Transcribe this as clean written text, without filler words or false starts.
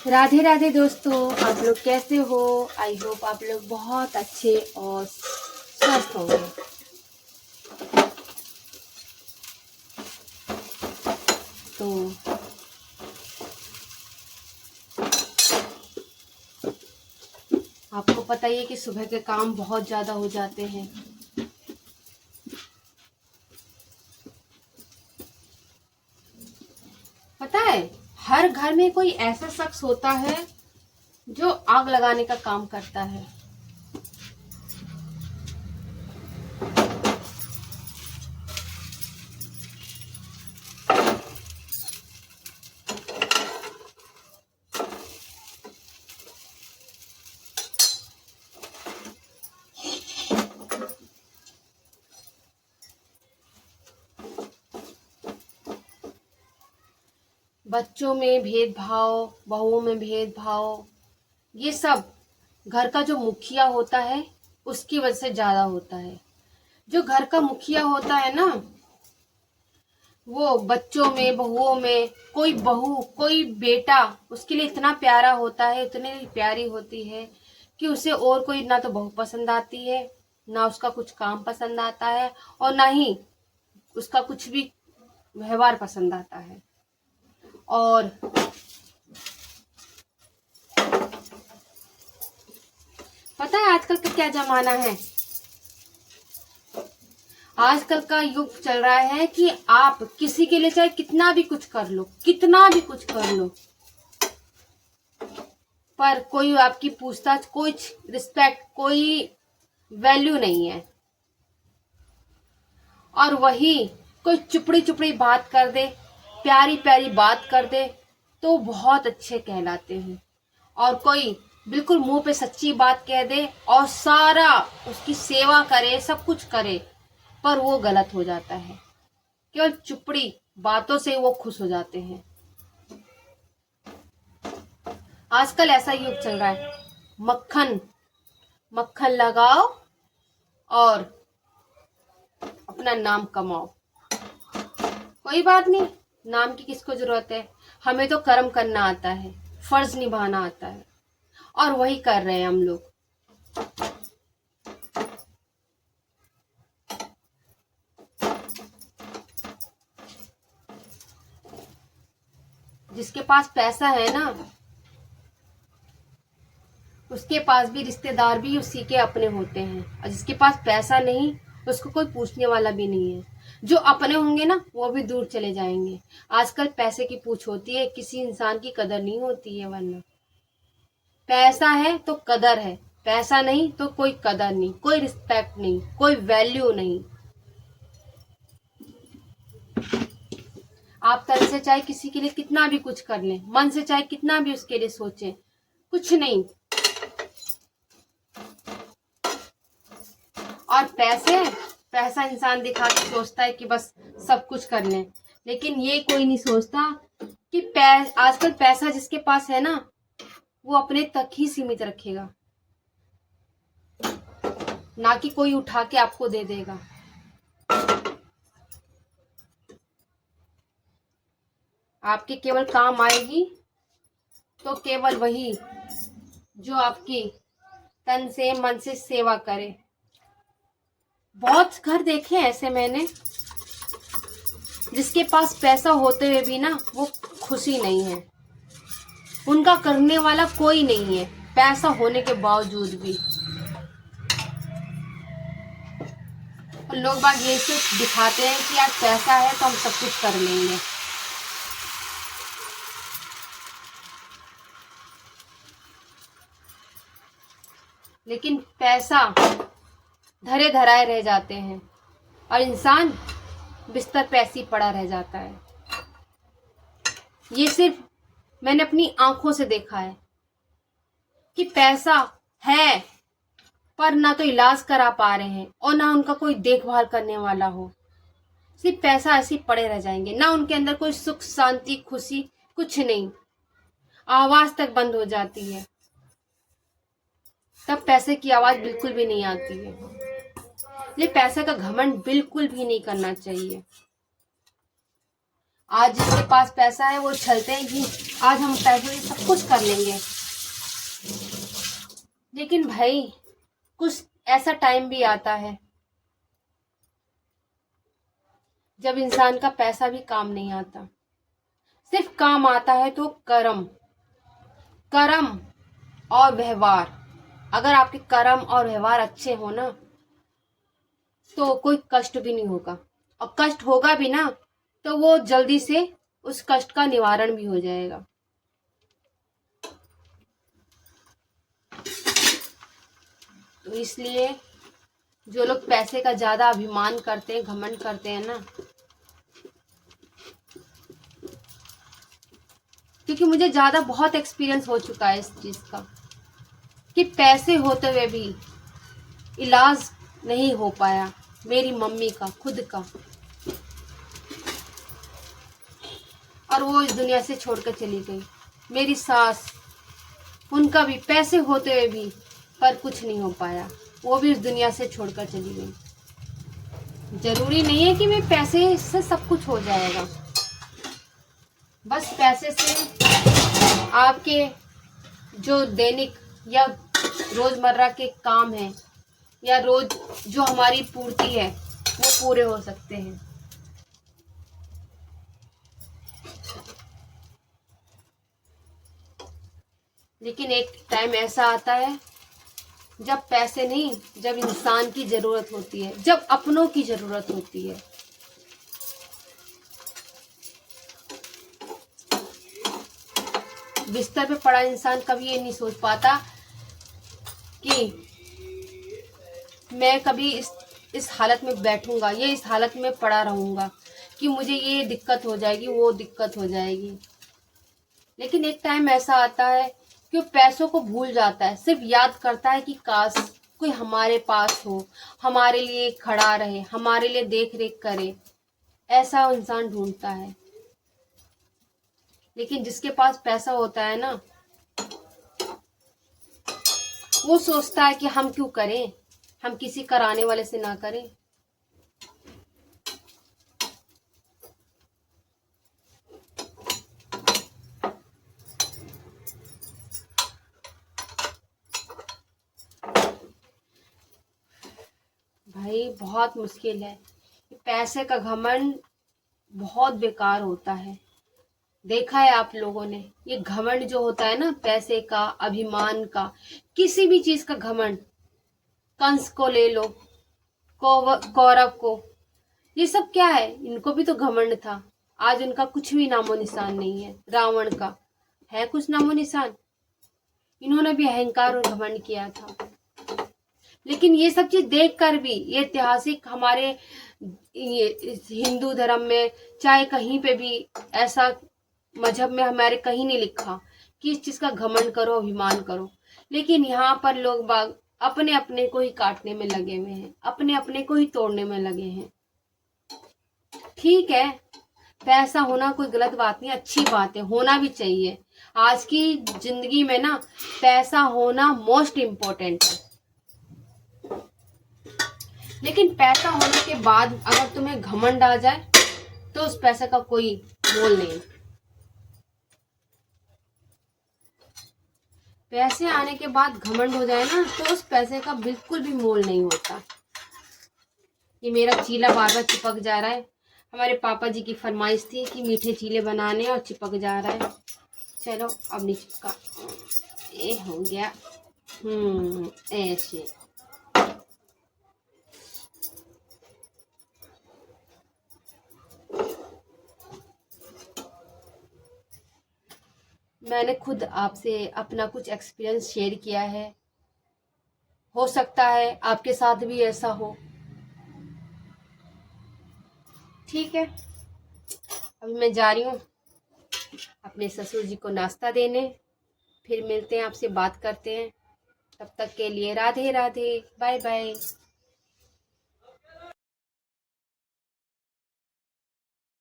राधे राधे दोस्तों, आप लोग कैसे हो। आई होप आप लोग बहुत अच्छे और स्वस्थ होंगे। तो आपको पता ही है कि सुबह के काम बहुत ज़्यादा हो जाते हैं। पता है, हर घर में कोई ऐसा शख्स होता है जो आग लगाने का काम करता है। बच्चों में भेदभाव, बहुओं में भेदभाव, ये सब घर का जो मुखिया होता है उसकी वजह से ज्यादा होता है। जो घर का मुखिया होता है ना, वो बच्चों में, बहुओं में, कोई बहू, कोई बेटा उसके लिए इतना प्यारा होता है, इतनी प्यारी होती है कि उसे और कोई ना तो बहू पसंद आती है, ना उसका कुछ काम पसंद आता है, और ना ही उसका कुछ भी व्यवहार पसंद आता है। और पता है आजकल का क्या जमाना है। आजकल का युग चल रहा है कि आप किसी के लिए चाहे कितना भी कुछ कर लो, कितना भी कुछ कर लो, पर कोई आपकी पूछताछ, कोई रिस्पेक्ट, कोई वैल्यू नहीं है। और वही कोई चुपड़ी चुपड़ी बात कर दे, प्यारी प्यारी बात कर दे तो बहुत अच्छे कहलाते हैं। और कोई बिल्कुल मुंह पे सच्ची बात कह दे और सारा उसकी सेवा करे, सब कुछ करे, पर वो गलत हो जाता है। केवल चुपड़ी बातों से वो खुश हो जाते हैं। आजकल ऐसा युग चल रहा है, मक्खन मक्खन लगाओ और अपना नाम कमाओ। कोई बात नहीं, नाम की किसको जरूरत है। हमें तो कर्म करना आता है, फर्ज निभाना आता है, और वही कर रहे हैं हम लोग। जिसके पास पैसा है ना, उसके पास भी रिश्तेदार भी उसी के अपने होते हैं, और जिसके पास पैसा नहीं उसको कोई पूछने वाला भी नहीं है। जो अपने होंगे ना वो भी दूर चले जाएंगे। आजकल पैसे की पूछ होती है, किसी इंसान की कदर नहीं होती है। वरना पैसा है तो कदर है, पैसा नहीं तो कोई कदर नहीं, कोई रिस्पेक्ट नहीं, कोई वैल्यू नहीं। आप तन से चाहे किसी के लिए कितना भी कुछ कर लें, मन से चाहे कितना भी उसके लिए सोचें, कुछ नहीं। और पैसा इंसान दिखा के सोचता है कि बस सब कुछ कर लें, लेकिन ये कोई नहीं सोचता कि आजकल पैसा जिसके पास है ना, वो अपने तक ही सीमित रखेगा, ना कि कोई उठा के आपको दे देगा। आपके केवल काम आएगी तो केवल वही जो आपकी तन से मन से सेवा करे। बहुत घर देखे ऐसे मैंने, जिसके पास पैसा होते हुए भी ना वो खुशी नहीं है, उनका करने वाला कोई नहीं है पैसा होने के बावजूद भी। लोग बाग ये सिर्फ दिखाते हैं कि यार पैसा है तो हम सब कुछ कर लेंगे। लेकिन पैसा धरे धराए रह जाते हैं और इंसान बिस्तर पे ऐसे ही पड़ा रह जाता है। ये सिर्फ मैंने अपनी आंखों से देखा है कि पैसा है पर ना तो इलाज करा पा रहे हैं और ना उनका कोई देखभाल करने वाला हो। सिर्फ पैसा ऐसे ही पड़े रह जाएंगे, ना उनके अंदर कोई सुख, शांति, खुशी, कुछ नहीं। आवाज तक बंद हो जाती है, तब पैसे की आवाज बिल्कुल भी नहीं आती है। ये पैसे का घमंड बिल्कुल भी नहीं करना चाहिए। आज जिसके पास पैसा है वो छलते हैं कि आज हम पैसों से सब कुछ कर लेंगे। लेकिन भाई कुछ ऐसा टाइम भी आता है जब इंसान का पैसा भी काम नहीं आता। सिर्फ काम आता है तो कर्म, कर्म और व्यवहार। अगर आपके कर्म और व्यवहार अच्छे हो ना तो कोई कष्ट भी नहीं होगा, और कष्ट होगा भी ना तो वो जल्दी से उस कष्ट का निवारण भी हो जाएगा। तो इसलिए जो लोग पैसे का ज्यादा अभिमान करते हैं, घमंड करते हैं ना, क्योंकि मुझे ज्यादा बहुत एक्सपीरियंस हो चुका है इस चीज का कि पैसे होते हुए भी इलाज नहीं हो पाया मेरी मम्मी का, खुद का, और वो इस दुनिया से छोड़कर चली गई। मेरी सास, उनका भी पैसे होते हुए भी पर कुछ नहीं हो पाया, वो भी इस दुनिया से छोड़कर चली गई। जरूरी नहीं है कि मैं पैसे से सब कुछ हो जाएगा। बस पैसे से आपके जो दैनिक या रोजमर्रा के काम हैं या रोज जो हमारी पूर्ति है वो पूरे हो सकते हैं। लेकिन एक टाइम ऐसा आता है जब पैसे नहीं, जब इंसान की जरूरत होती है, जब अपनों की जरूरत होती है। बिस्तर पे पड़ा इंसान कभी ये नहीं सोच पाता कि मैं कभी इस हालत में बैठूंगा, ये इस हालत में पड़ा रहूंगा, कि मुझे ये दिक्कत हो जाएगी, वो दिक्कत हो जाएगी। लेकिन एक टाइम ऐसा आता है कि वो पैसों को भूल जाता है, सिर्फ याद करता है कि काश कोई हमारे पास हो, हमारे लिए खड़ा रहे, हमारे लिए देख रेख करे। ऐसा इंसान ढूंढता है। लेकिन जिसके पास पैसा होता है ना, वो सोचता है कि हम क्यों करें, हम किसी कराने वाले से ना करें। भाई बहुत मुश्किल है। पैसे का घमंड बहुत बेकार होता है। देखा है आप लोगों ने, ये घमंड जो होता है ना, पैसे का, अभिमान का, किसी भी चीज का घमंड। कंस को ले लो, कौरव को, ये सब क्या है, इनको भी तो घमंड था। आज उनका कुछ भी नामो निशान नहीं है। रावण का है कुछ नामो निशान? इन्होंने भी अहंकार और घमंड किया था। लेकिन ये सब चीज देख कर भी, ये ऐतिहासिक हमारे हिंदू धर्म में चाहे कहीं पे भी ऐसा मजहब में हमारे कहीं नहीं लिखा कि इस चीज का घमंड करो, अभिमान करो। लेकिन यहाँ पर लोग बाग अपने अपने को ही काटने में लगे हुए हैं, अपने अपने को ही तोड़ने में लगे हैं। ठीक है, पैसा होना कोई गलत बात नहीं, अच्छी बात है, होना भी चाहिए। आज की जिंदगी में ना पैसा होना मोस्ट इम्पोर्टेंट है। लेकिन पैसा होने के बाद अगर तुम्हें घमंड आ जाए तो उस पैसे का कोई मोल नहीं। पैसे आने के बाद घमंड हो जाए ना तो उस पैसे का बिल्कुल भी मोल नहीं होता। ये मेरा चीला बार बार चिपक जा रहा है। हमारे पापा जी की फरमाइश थी कि मीठे चीले बनाने, और चिपक जा रहा है। चलो अब नहीं चिपका, ये हो गया। ऐसे मैंने खुद आपसे अपना कुछ एक्सपीरियंस शेयर किया है। हो सकता है आपके साथ भी ऐसा हो। ठीक है, अभी मैं जा रही हूँ अपने ससुर जी को नाश्ता देने। फिर मिलते हैं, आपसे बात करते हैं। तब तक के लिए राधे राधे, बाय बाय।